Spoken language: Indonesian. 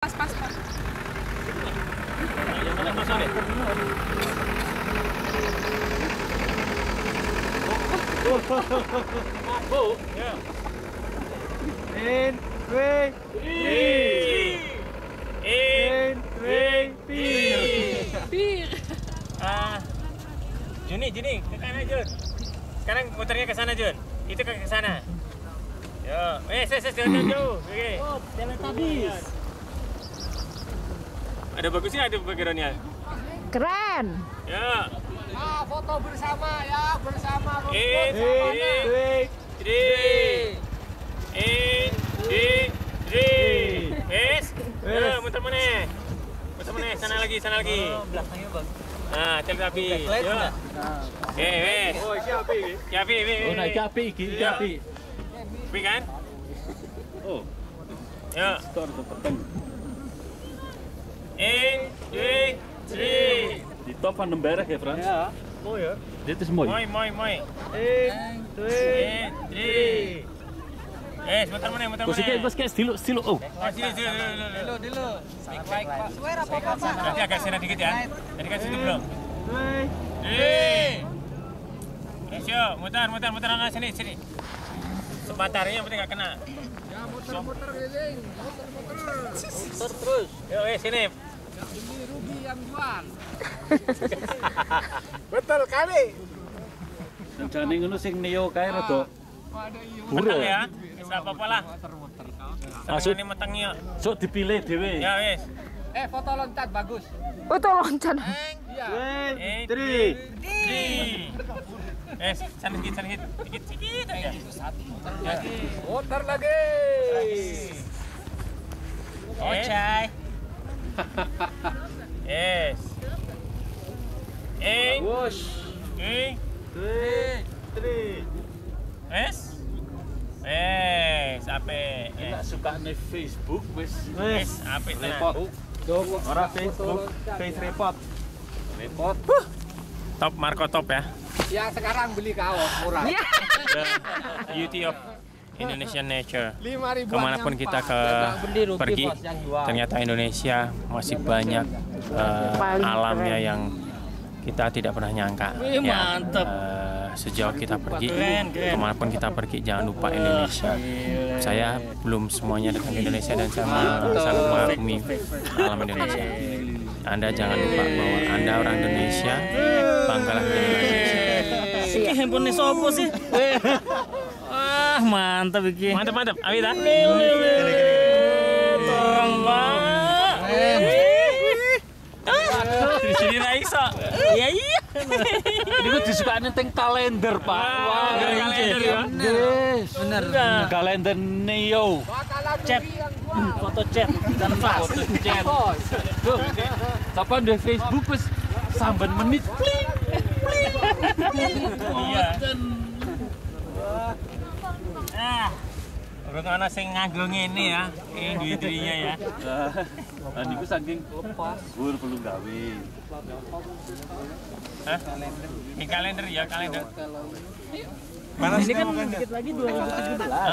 Pas. Oh, yeah. In, 2, 3. Juni, ke kanan Jun. Sekarang muternya ke sana Jun. Itu ke sana. Yo, jangan jauh. Oke. Oh, jalan habis. Ada bagusnya ada backgroundnya. Keren. Ya. Nah, foto bersama ya, bersama. In, 3. Yes. Ya, muter mana? Sana lagi. Oh, belakangnya bagus. Nah, cari api. Yo. Wes. Oh, iki api iki. Oh, nah iki api iki, api. Api kan? Oh, Ya. store peteng. In, 2, 3. Di top van den Berg ya, Frans? Ja, mooi hoor. Dit is mooi. Mooi. 1, 2, 3. Muter mana? Kos iki bos kayak stilo. Oh. Sini. Dulu. Baik, Pak. Swear apa, Pak? Nanti agak sana dikit ya. Tadi kan situ belum. 2. 3. Yuk, muter sana sini. Sebentarnya yang penting nggak kena. Ya, muter keliling. Muter terus. Yuk, sini. Ini rugi yang jual. Betul kali. Rencane ngono sing neo kae rada Ada iya. Meteng ya. Enggak apa-apa lah. Muter Maksud- Ini metengnya. sok dipilih dhewe. Ya, wes. foto loncat bagus. Betul loncat. Iya. 3. Sana sedikit aja. Muter lagi. Ocai. Yes. Wush. 2. 3. Wes. Ape. Enak sukane Facebook wis. Ape tenan. Repot. Ora Facebook, face repot. Top Marco top ya. Yang sekarang beli kaos murah. Iya. The beauty of Indonesian nature. 5.000. Kemanapun kita pergi, ternyata Indonesia masih banyak Paling alamnya keren. yang kita tidak pernah nyangka. Wih, Ya, mantep. sejauh kita pergi, Keren. kemanapun kita pergi, jangan lupa Indonesia. Saya belum semuanya datang ke Indonesia dan saya sangat mengagumi alam Indonesia. Anda jangan lupa bahwa Anda orang Indonesia, banggalah dengan Indonesia. Iki handphone sopo sih? Mantap iki. Mantap, awi dah. Tolong, Pak. Di sini Raisa. Iya. Ini kok disukane teng kalender, Pak. Wah, kalender ya. Yes. Bener. Kalender Neo. Chat. Foto chat dan flash. Foto chat. Tuh. Kapan di Facebook wis samben menit. Pling. Iya. Urung ana sing nganggo ngene ya. Ini duit-duitnya ya. Nah, niku saking lepas. Gur perlu gawe. Hah? Ini kalender ya, kalender. Ini kan dikit lagi 2017.